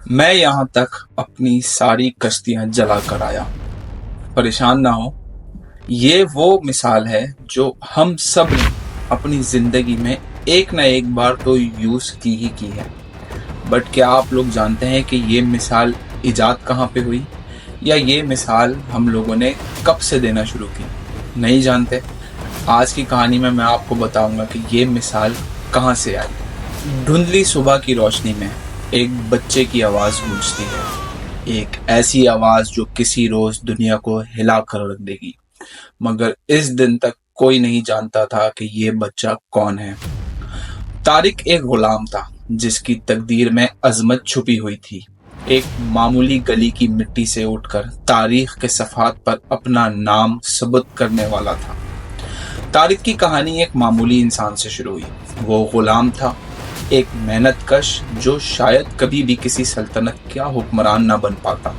मैं यहाँ तक अपनी सारी कश्तियाँ जला कर आया। परेशान ना हो, ये वो मिसाल है जो हम सब ने अपनी जिंदगी में एक न एक बार तो यूज की ही की है। बट क्या आप लोग जानते हैं कि ये मिसाल इजाद कहाँ पे हुई, या ये मिसाल हम लोगों ने कब से देना शुरू की? नहीं जानते? आज की कहानी में मैं आपको बताऊंगा कि ये मिसाल कहाँ से आई। धुंधली सुबह की रोशनी में एक बच्चे की आवाज गूंजती है, एक ऐसी आवाज जो किसी रोज दुनिया को हिला कर रख देगी। मगर इस दिन तक कोई नहीं जानता था कि ये बच्चा कौन है। तारिक एक गुलाम था जिसकी तकदीर में अजमत छुपी हुई थी। एक मामूली गली की मिट्टी से उठकर तारीख के सफ़ात पर अपना नाम सबूत करने वाला था। तारिक की कहानी एक मामूली इंसान से शुरू हुई। वो गुलाम था, एक मेहनतकश जो शायद कभी भी किसी सल्तनत का हुक्मरान न बन पाता।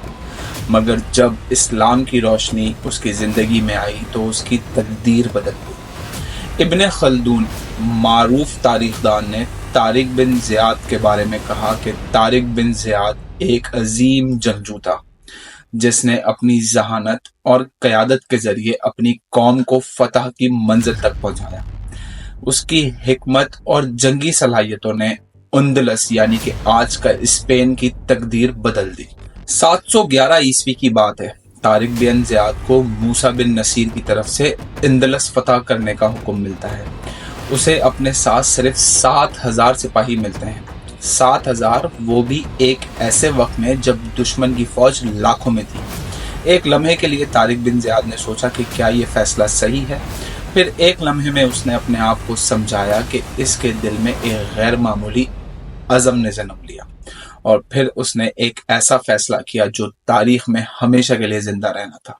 मगर जब इस्लाम की रोशनी उसकी ज़िंदगी में आई तो उसकी तकदीर बदल गई। इब्ने खल्दून, मारूफ तारीखदान, ने तारिक बिन ज़ियाद के बारे में कहा कि तारिक बिन ज़ियाद एक अजीम जंगजू था जिसने अपनी जहानत और क़यादत के ज़रिए अपनी कौम को फतह की मंजिल तक पहुंचाया। उसकी हिकमत और जंगी सलाहियतों ने उंदलस यानी कि आज का स्पेन की तकदीर बदल दी। 711 ईस्वी की बात है। तारिक बिन ज़ियाद को मूसा बिन नसीर की तरफ से इंदलस फतह करने का हुक्म मिलता है। उसे अपने साथ सिर्फ 7,000 सिपाही मिलते हैं। 7,000, वो भी एक ऐसे वक्त में जब दुश्मन की फौज लाखों में थी। एक लम्हे के लिए तारिक बिन ज़ियाद ने सोचा कि क्या ये फैसला सही है। फिर एक लम्हे में उसने अपने आप को समझाया कि इसके दिल में एक गैर मामूली अज़म ने जन्म लिया, और फिर उसने एक ऐसा फैसला किया जो तारीख में हमेशा के लिए जिंदा रहना था।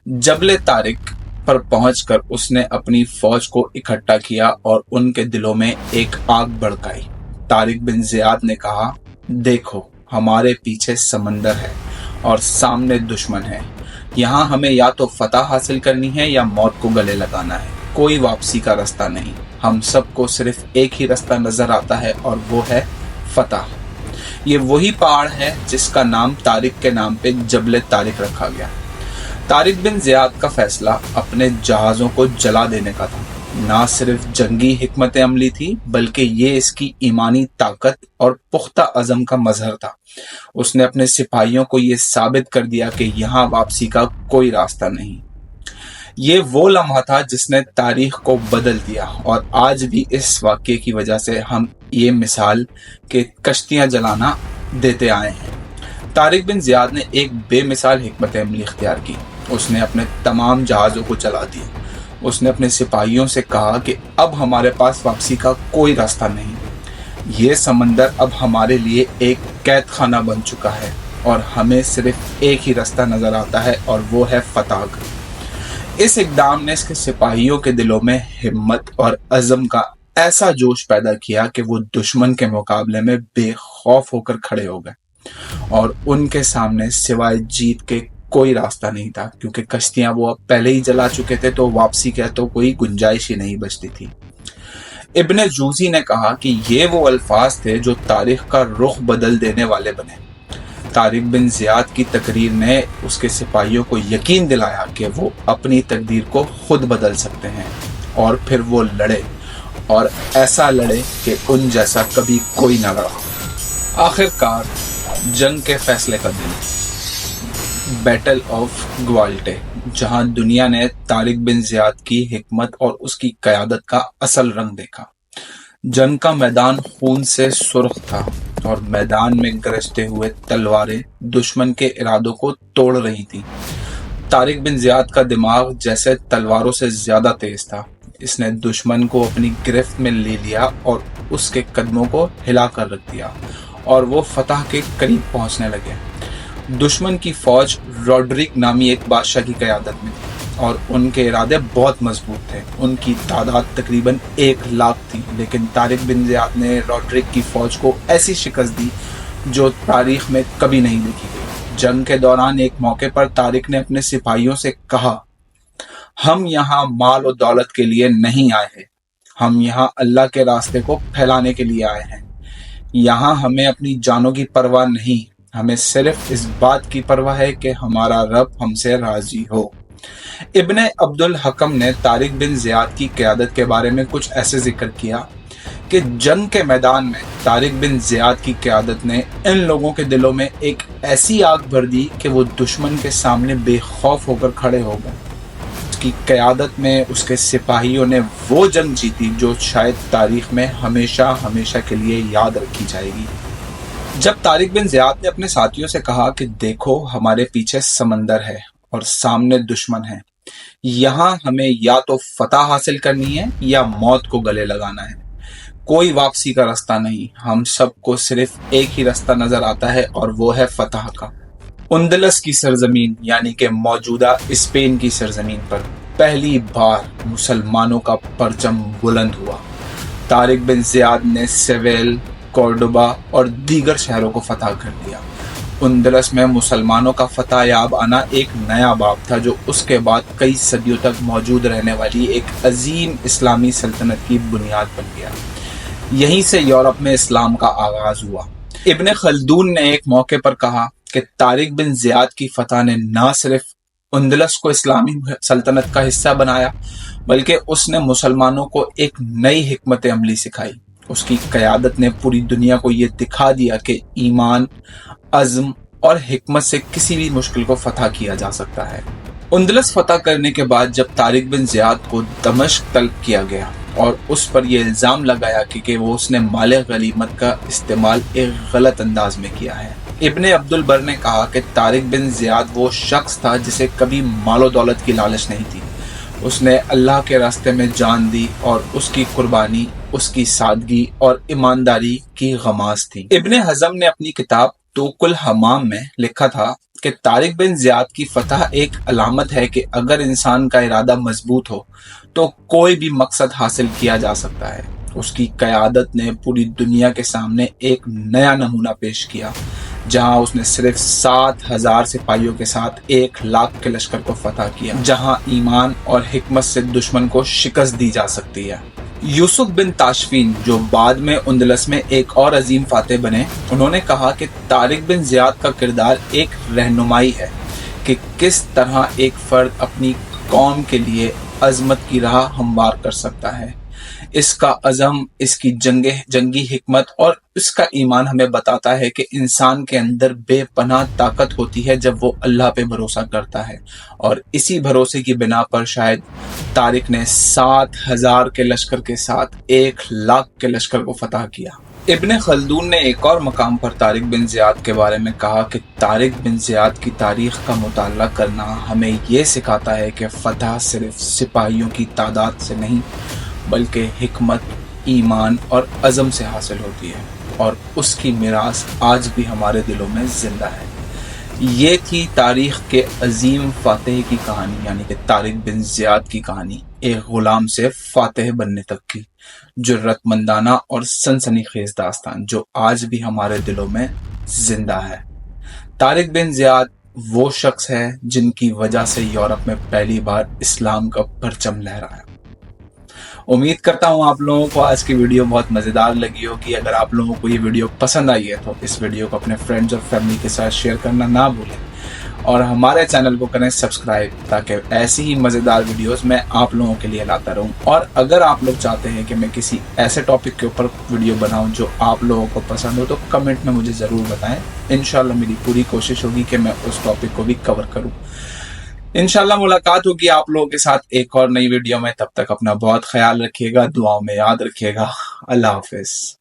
जबले तारिक पर पहुंचकर उसने अपनी फौज को इकट्ठा किया और उनके दिलों में एक आग भड़काई। तारिक बिन ज़ियाद ने कहा, देखो, हमारे पीछे समंदर है और सामने दुश्मन है। यहाँ हमें या तो फतह हासिल करनी है या मौत को गले लगाना है। कोई वापसी का रास्ता नहीं। हम सबको सिर्फ एक ही रास्ता नजर आता है और वो है फतह। ये वही पहाड़ है जिसका नाम तारिक के नाम पे जबले तारिक रखा गया। तारिक बिन ज़ियाद का फैसला अपने जहाज़ों को जला देने का था। ना सिर्फ जंगी हिकमत अमली थी, बल्कि ये इसकी ईमानी ताकत और पुख्ता अज़म का मजहर था। उसने अपने सिपाहियों को ये साबित कर दिया कि यहाँ वापसी का कोई रास्ता नहीं। ये वो लम्हा था जिसने तारीख को बदल दिया, और आज भी इस वाक़ये की वजह से हम ये मिसाल के कश्तियाँ जलाना देते आए हैं। तारिक बिन ज़ियाद ने एक बेमिसाल हिकमत अमली इख्तियार की। उसने अपने तमाम जहाज़ों को जला दिया। उसने अपने सिपाहियों से कहा कि अब हमारे पास वापसी का कोई रास्ता नहीं। ये समंदर अब हमारे लिए एक कैद खाना बन चुका है और हमें सिर्फ एक ही रास्ता नजर आता है, और वो है फतह का। इस इक़दाम ने इसके सिपाहियों के दिलों में हिम्मत और अज़म का ऐसा जोश पैदा किया कि वो दुश्मन के मुकाबले में बेखौफ होकर खड़े हो गए, और उनके सामने सिवाय जीत के कोई रास्ता नहीं था, क्योंकि कश्तियां वो अब पहले ही जला चुके थे, तो वापसी का तो कोई गुंजाइश ही नहीं बचती थी। इब्ने जूज़ी ने कहा कि ये वो अल्फाज थे जो तारीख का रुख बदल देने वाले बने। तारिक बिन ज़ियाद की तकरीर ने उसके सिपाहियों को यकीन दिलाया कि वो अपनी तकदीर को खुद बदल सकते हैं, और फिर वो लड़े, और ऐसा लड़े कि उन जैसा कभी कोई न लड़ा। आखिरकार जंग के फैसले का दिन, बैटल ऑफ ग्वाल्टे, जहां दुनिया ने तारिक बिन ज़ियाद की हिकमत और उसकी क़यादत का असल रंग देखा। जंग का मैदान खून से सुर्ख था, और मैदान में गरजते हुए तलवारें दुश्मन के इरादों को तोड़ रही थीं। तारिक बिन ज़ियाद का दिमाग जैसे तलवारों से ज्यादा तेज था। इसने दुश्मन को अपनी गिरफ्त में ले लिया और उसके कदमों को हिला कर रख दिया, और वो फतह के करीब पहुंचने लगे। दुश्मन की फौज रॉड्रिक नामी एक बादशाह की क़यादत में थी, और उनके इरादे बहुत मजबूत थे। उनकी तादाद तकरीबन 1,00,000 थी, लेकिन तारिक बिन ज़ियाद ने रॉड्रिक की फौज को ऐसी शिकस्त दी जो तारीख में कभी नहीं देखी गई। जंग के दौरान एक मौके पर तारिक ने अपने सिपाहियों से कहा, हम यहाँ माल और दौलत के लिए नहीं आए हैं, हम यहाँ अल्लाह के रास्ते को फैलाने के लिए आए हैं। यहाँ हमें अपनी जानों की परवाह नहीं, हमें सिर्फ इस बात की परवाह है कि हमारा रब हमसे राजी हो। इब्ने अब्दुल हकम ने तारिक बिन ज़ियाद की क़यादत के बारे में कुछ ऐसे जिक्र किया कि जंग के मैदान में तारिक बिन ज़ियाद की क़यादत ने इन लोगों के दिलों में एक ऐसी आग भर दी कि वो दुश्मन के सामने बेखौफ होकर खड़े हो गए। उसकी क़यादत में उसके सिपाहियों ने वो जंग जीती जो शायद तारीख में हमेशा हमेशा के लिए याद रखी जाएगी। जब तारिक बिन ज़ियाद ने अपने साथियों से कहा कि देखो, हमारे पीछे समंदर है और सामने दुश्मन है, यहाँ हमें या तो फतह हासिल करनी है या मौत को गले लगाना है, कोई वापसी का रास्ता नहीं। हम सबको सिर्फ एक ही रास्ता नजर आता है और वो है फतह का। उंदलस की सरजमीन यानी कि मौजूदा स्पेन की सरजमीन पर पहली बार मुसलमानों का परचम बुलंद हुआ। तारिक बिन ज़ियाद ने सेविल, कॉर्डोबा और दीगर शहरों को फतह कर दिया। उंदलस में मुसलमानों का फतह याब आना एक नया बाब था जो उसके बाद कई सदियों तक मौजूद रहने वाली एक अजीम इस्लामी सल्तनत की बुनियाद बन गया। यहीं से यूरोप में इस्लाम का आगाज हुआ। इब्ने खल्दून ने एक मौके पर कहा कि तारिक बिन ज़ियाद की फतह ने न सिर्फ उंदलस को इस्लामी सल्तनत का हिस्सा बनाया, बल्कि उसने मुसलमानों को एक नई हिकमत अमली सिखाई। उसकी क़यादत ने पूरी दुनिया को ये दिखा दिया कि ईमान, अज़्म और हिकमत से किसी भी मुश्किल को फतह किया जा सकता है। उंदलस फतह करने के बाद जब तारिक बिन ज़ियाद को दमिश्क तलब किया गया और उस पर यह इल्ज़ाम लगाया कि वो उसने माले गनीमत का इस्तेमाल एक गलत अंदाज में किया है, इब्ने अब्दुल बर ने कहा कि तारिक बिन ज़ियाद वो शख्स था जिसे कभी मालो दौलत की लालच नहीं थी। उसने अल्लाह के रास्ते में जान दी और उसकी कुर्बानी, उसकी सादगी और ईमानदारी की गमास थी। इब्ने हज़म ने अपनी किताब तूकुल हमाम में लिखा था कि तारिक बिन ज़ियाद की फतह एक अलामत है कि अगर इंसान का इरादा मजबूत हो तो कोई भी मकसद हासिल किया जा सकता है। उसकी क़यादत ने पूरी दुनिया के सामने एक नया नमूना पेश किया, जहां उसने सिर्फ 7,000 सिपाहियों के साथ 1,00,000 के लश्कर को फतह किया, जहां ईमान और हिकमत से दुश्मन को शिकस्त दी जा सकती है। यूसुफ बिन ताशफीन, जो बाद में उंदलस में एक और अजीम फातेह बने, उन्होंने कहा कि तारिक बिन ज़ियाद का किरदार एक रहनुमाई है कि किस तरह एक फर्द अपनी कौम के लिए अजमत की राह हमवार कर सकता है। इसका अज़म, इसकी जंगी हिकमत और इसका ईमान हमें बताता है कि इंसान के अंदर बेपनाह ताकत होती है जब वो अल्लाह पे भरोसा करता है, और इसी भरोसे की बिना पर शायद तारिक ने 7,000 के लश्कर के साथ 1,00,000 के लश्कर को फतह किया। इब्ने खल्दून ने एक और मकाम पर तारिक बिन ज़ियाद के बारे में कहा कि तारिक बिन ज़ियाद की तारीख का मुताला करना हमें ये सिखाता है कि फतह सिर्फ सिपाहियों की तादाद से नहीं, बल्कि हिकमत, ईमान और अज़म से हासिल होती है, और उसकी मीरास आज भी हमारे दिलों में जिंदा है। ये थी तारीख के अजीम फातेह की कहानी, यानी कि तारिक बिन ज़ियाद की कहानी, एक गुलाम से फातेह बनने तक की जुर्रतमंदाना और सनसनीखेज दास्तान जो आज भी हमारे दिलों में जिंदा है। तारिक बिन ज़ियाद वो शख्स है जिनकी वजह से यूरोप में पहली बार इस्लाम का परचम लहराया। उम्मीद करता हूँ आप लोगों को आज की वीडियो बहुत मज़ेदार लगी होगी। अगर आप लोगों को ये वीडियो पसंद आई है तो इस वीडियो को अपने फ्रेंड्स और फैमिली के साथ शेयर करना ना भूलें, और हमारे चैनल को करें सब्सक्राइब, ताकि ऐसी ही मज़ेदार वीडियोस मैं आप लोगों के लिए लाता रहूं। और अगर आप लोग चाहते हैं कि मैं किसी ऐसे टॉपिक के ऊपर वीडियो बनाऊं जो आप लोगों को पसंद हो, तो कमेंट में मुझे ज़रूर बताएं। इंशाल्लाह मेरी पूरी कोशिश होगी कि मैं उस टॉपिक को भी कवर करूं। इंशाल्लाह मुलाकात होगी आप लोगों के साथ एक और नई वीडियो में। तब तक अपना बहुत ख्याल रखिएगा, दुआओं में याद रखिएगा। अल्लाह हाफिज़।